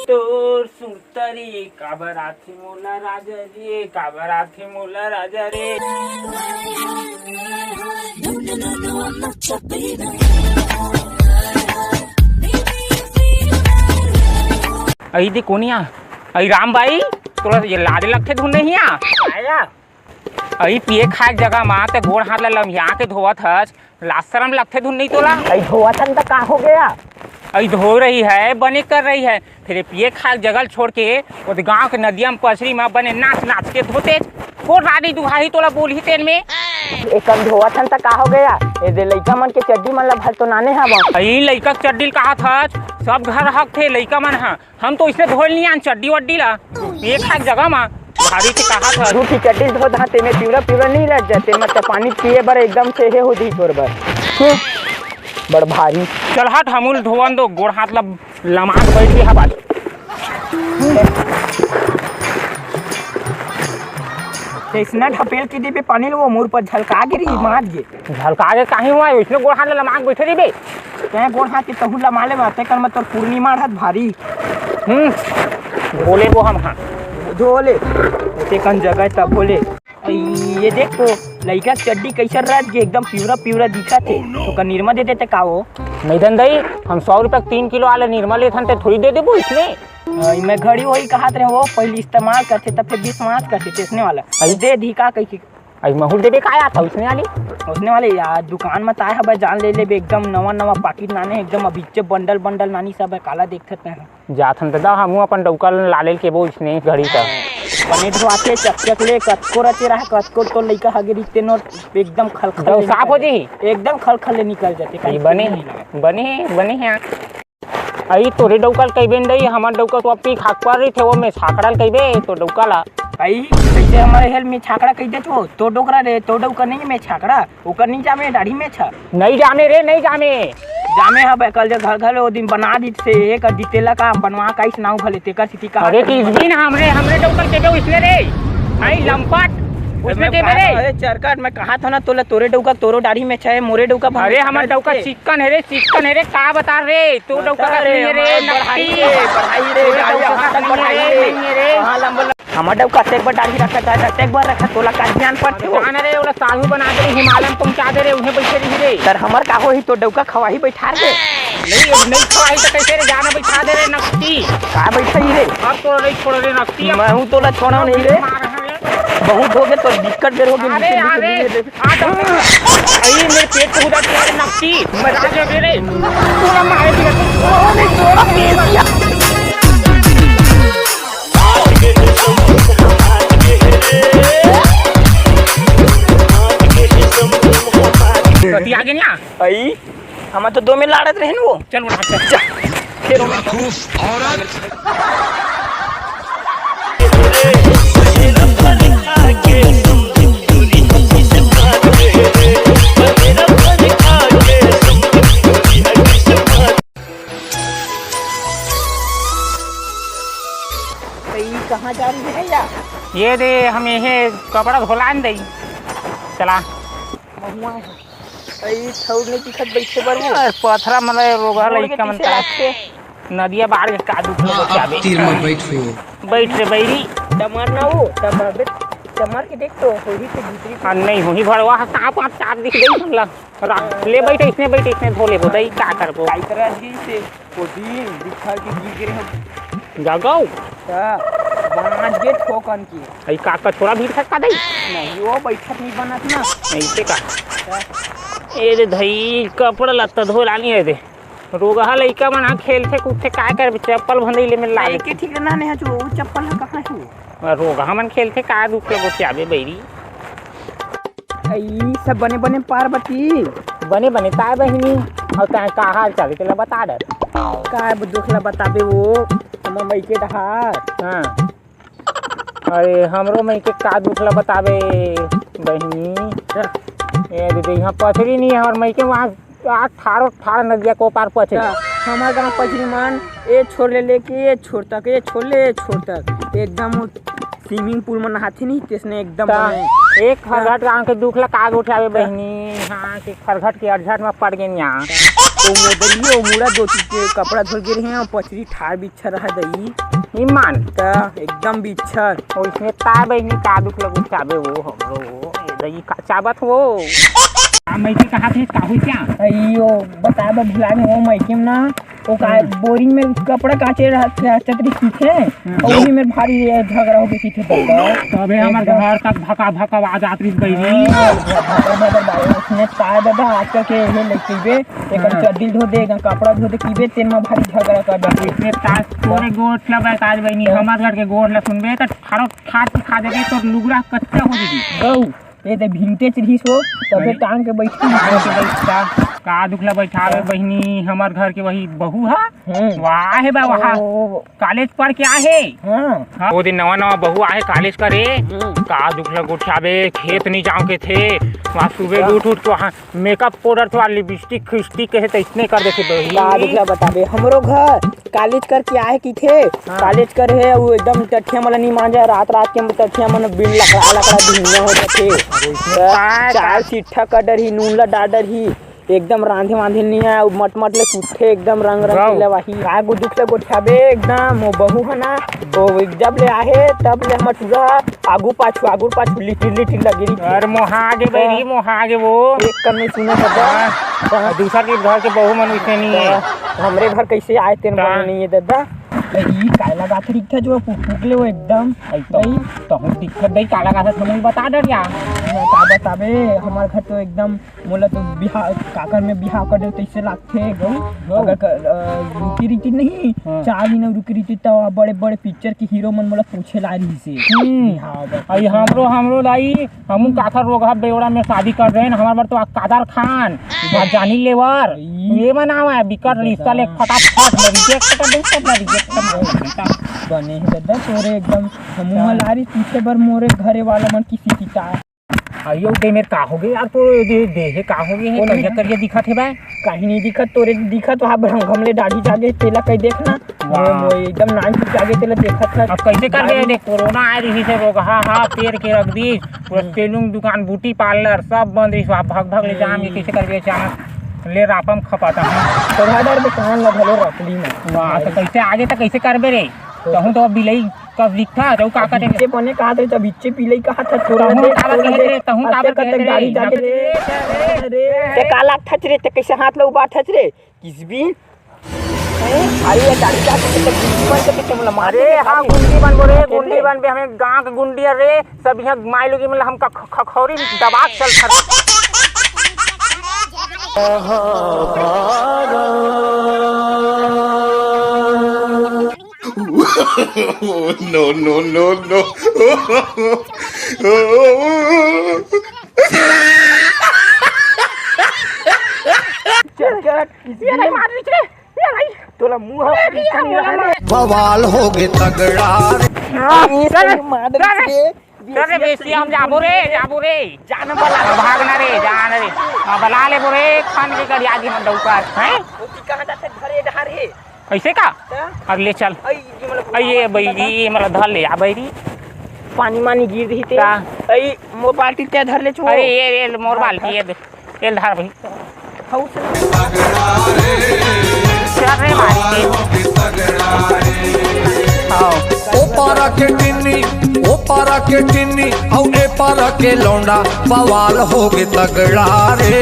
तोर सुतरी काबराथी मोला राजा रे, काबराथी मोला राजा रे। अई दे कोनिया, अई राम भाई तोला ये लाज लगथे धुन नहीं आया। अई पिए खाए जगह मा ते गोड़ हाथ ला लम्हिया के धोवत हस, लाज शरम लगथे धुन नहीं तोला। अई धोवतन त का हो गया? अई धो रही है, बने कर रही है, फिर पिए खाए जगह छोड़ के वो गांव के नदिया में पसरी में बने नाच नाच के धोते। कोट रानी दुहाई तोला बोल ही तेन में एकम धोवतन त का हो गया? ए दे लइका मन के चड्डी मन ला भल तो नाने हवा। अई लइका के चड्डी कहा था, सब घर हक थे लइका मन हा, हम तो इसने धोल नहीं आन चड्डी वड्डी ला। पिए खाए जगह मा भारी से कहा था झूठी चड्डी धो धा तेमे पिवरा पिवरा नहीं रह जाते, मतलब पानी पिए बर एकदम से हे हो दी तोर बर बड़ भारी। चल हट हमूल धोवन दो, गोड़ हाथ ला लमाक बैठ गया बात। इसने ढपेल के दे पानी लो मोर पर झलका गिरी मार गे। झलका के काहे हुआ इसने गोड़ हाथ ला लमाक बैठे रे बे। ते गोड़ हाथ के तहु ला माले माते कर मत तोर पूर्णिमा हाथ भारी। बोले वो हम हां धोले ते कन जगह तब बोले। ये देख तो लइका चड्डी कैसे रात के एकदम पिवरा पिवरा दिखा थे। तो का निर्मा दे देते का हो? नहीं धंधई हम 100 रुपए 3 किलो आले निर्मा लेथन ते थोड़ी दे देबो इसने। मैं घड़ी वही कहत रहे वो पहले इस्तेमाल करते तब फिर विश्वास करते तेसने वाला दे धिका कैसे आई महूल देबे का आता उसने वाली उसने वाले यार दुकान में ताए हबे जान ले लेबे एकदम नवा नवा पाकिट नाने एकदम अभी बंडल बंडल नानी सब काला देखते हैं जाथन दा हम अपन डौकल लालेल के बो इसने घड़ी का पने धोआते चकचक ले कतको रते रहा कतको तो लइका हगे रिते नोट एकदम खलखल साफ हो जी एकदम खलखल निकल जाते कहीं बने बने हैं। आई तोरे डौकल कइबेन दई हमर डौका तो अपनी खाक पर रही थे वो में छाकड़ल कइबे तो डौकाला आई कैसे हमारे हेल में छाकड़ा कह दे तो डोकरा रे तो डौका नहीं में छाकड़ा ओकर नहीं जामे दाढ़ी में छा नहीं जामे रे नहीं जामे जामे हबे कल जे घर घर ओ दिन बना दी से एक दितेला का बनवा काइस नाउ भले तेकर सिटी का अरे कि दिन हमरे डौकल केबे इसने रे आई लंपट उसने केबे रे। अरे चरकट मैं कहा था ना तोला तोरे डौका तोरो दाढ़ी में छे मोरे डौका। अरे हमर डौका चिकन है रे का बता रे तू डौका का नहीं है रे नकटी पढ़ाई रे पढ़ाई रे हां लंबा हमर डौका एक बार दाढ़ी रखा था एक बार रखा तोला का ध्यान पड़ते हो जान रे ओला साहू बना दे हिमालय पहुंचा दे रे उन्हें बैठे रही रे सर हमर का होई तो डौका खवाही बैठा दे नहीं खवाही तो कैसे रे जाना बैठा दे रे नकटी का बैठाई रे अब तो नहीं छोड़ रे नकटी मैं हूं तोला छोड़ा नहीं रे बहुत हो गए तो दिक्कत देर हो गई। अरे आई मेरे पेट को उधर तेरे नकटी मैं राजा रे तोला मारे दिया तो नहीं तोला पेट दिया कति आगे ना आई हम तो 2 में लड़त रहे वो चल उठा चल फिर कहाँ जा रही है या ये दे हम ये कपड़ा धोलान दई चला आई थौड़ नहीं दिखत बैठे बर वो पथरा मतलब रोगा लइका मन नदिया बाढ़ के कादू बचावे तीर में बैठ रे बैरी टमार ना वो टमार के देख तो होही से भीतरी नहीं होही भरवा सांप आप चार दिख गई ले बैठे इसने धो ले बोदई का करबो काई तरह जी से ओ दिन दिखा के गिर गिरे हम जगाओ बांध के ठोकन की आई का छोरा भीड़ सकता दई नहीं वो बैठक नहीं बनत ना ऐसे का ए रे धई कपड़ा लत्ता धोलानी है दे रोगा लइका मन खेलथे कूदथे काय कर चप्पल भंदई ले में लागे के ठीक ना नहीं जो चप्पल कहां है रोगा मन खेलथे का दुख लगो चाबे बैरी आई सब बने बने पार्वती बने काय बहिनी और का हाल चाल तेला बता दे काय दुखला बताबे वो हम मई के दहार हां अरे हमरो मई के का दुखला बताबे बहिनी ए दीदी यहाँ पथरी नहीं है और मई के वहाँ ठाड़ नदिया को पार पछे हमारे गाँव पछरी मान ये छोड़ ले लेके ये छोड़ तक ये छोड़ ले छोड़ तक एकदम स्विमिंग पूल में नहाती नहीं तेसने एकदम एक खरघट गाँव के दुखला काग उठावे बहनी हाँ के खरघट के अड़झट में पड़ गए यहाँ ओ मोदरी ओ मुड़ा दो के कपड़ा धुल गिर हैं और पचरी ठार बिच्छा रहा दई ईमान ता एकदम बिच्छर और इसमें ता बहनी का दुख लगू चाबे वो हमरो वो दही का चाबत वो मैं की कहा थे काहू क्या अयो बता बा भुला में वो मैकिम ना ओ का बोरिंग में कपड़ा काचे रहा चतरी सीखे और वही में भारी झगड़ा हो गई थी तबे हमार घर तक भका भका आवाज आती बहनी उसने तार दादा आकर के हे लेके एकर चड्डी धो देगा कपड़ा धो दे कीबे तेन में भारी झगड़ा कर दे इसमें ताज तोरे गोठ लब ताज बहनी हमार घर के गोठ ल सुनबे त ठारो खाट खा देबे तो लुगड़ा कच्चा हो जेबी गौ ये तो भिंटेज रहीस हो तबे टांग के बैठी का दुखला बैठावे बहनी हमार घर के वही बहू है वाह है बा वहाँ कॉलेज पढ़ के आहे हाँ वो दिन नवा नवा बहू आहे कॉलेज करे का दुखला गुठावे खेत नहीं जाओ के थे वहाँ सुबह उठ के वहाँ मेकअप पाउडर थोड़ा लिपस्टिक खिस्टिक के तो इतने कर देते बहू का दुखला बताबे हमरो घर कॉलेज करके आए की थे कॉलेज कर है वो एकदम टठिया मला नहीं मांजा रात रात के टठिया मन बिन लकड़ा लकड़ा भिंगा हो जाते चार चिट्ठा कडर ही नूनला डाडर ही एकदम रांधे वांधे नहीं है मट मट ले सूखे एकदम रंग रंग ले वही का गुदुक ले गोठाबे एकदम वो बहू है ना वो जब ले आए तब ले हम पूरा आगू पाछू लिटिल लिटिल लगी अरे मोहागे बहनी मोहागे वो एक करने सुना दादा दूसरा के घर के बहू मन उसे नहीं है हमरे घर कैसे आए तेरे मन नहीं है दादा ई काला गाथ दिखता जो फूकले वो एकदम तो हम दिक्कत नहीं काला गाथ तुम्हें बता दे क्या का बताबे हमार घर तो एकदम मोला तो बिहार काकर में बिहार कर दे तो इससे लागथे गौ अगर रुकी रीति नहीं 4 दिन रुकी रीति तो बड़े बड़े पिक्चर के हीरो मन मोला पूछे ला रही से आई हमरो लाई हम काथर रोगा बेवड़ा में शादी कर रहे हैं हमार बार तो कादर खान जानी लेवर ये मनावा है बिकर रिश्ता ले फटाफट रिजेक्ट कर दे सब रिजेक्ट बने है दादा तोरे एकदम मुंह लारी पीछे बर मोरे घरे वाला मन किसी सीता आयो दे मेरे का हो गए यार तो देहे का हो गए है करिया करिया दिखत है भाई कहीं नहीं दिखत तोरे दिखत वहां पर हमले दाढ़ी जागे तेला कई देखना वो एकदम नाइन फुट जागे तेला देखत है अब कैसे कर दे कोरोना आ रही से रोग हां पेड़ के रख दी पूरा सैलून दुकान ब्यूटी पार्लर सब बंद रही भाग भाग ले जाम ये कैसे कर अचानक ले रापम खपाता थोड़ा देर दुकान लगलो रखली में वाह तो कैसे आगे तक कैसे करबे रे कहूं तो बिलई कब दिखता तो का काटे के बने कहा थे जब बिच्चे पीले कहा था थोड़ा रे तहु का तक गाड़ी जाके ते काला ठच रे ते कैसे हाथ लो बा ठच रे किस भी अरे ये गाड़ी जाके ते गुंडी बन के मतलब मारे हां गुंडी बन बोरे गुंडी बन बे हमें गांव के गुंडी रे सब यहां माइलो की मतलब हम खखौरी दबा चल खा no. तोला मुंह बवाल हो गए तगड़ा अरे बेसी हम जाबो रे जान बला भागना रे जान रे बला ले बोरे खान के गड़िया जी मन डौकार हैं ओती कहां जाते घरे डहार है ऐसे का अगले चल ये बैरी मतलब धर ले आ बैरी पानी मानी गिर रही थे आई मोर बाल्टी ते धर ले छो अरे ये मोर बाल्टी ये धर भाई हाउस रे मारी ओ पारा के टिन्नी औ ए पारा के लौंडा बवाल हो गए तगड़ा रे।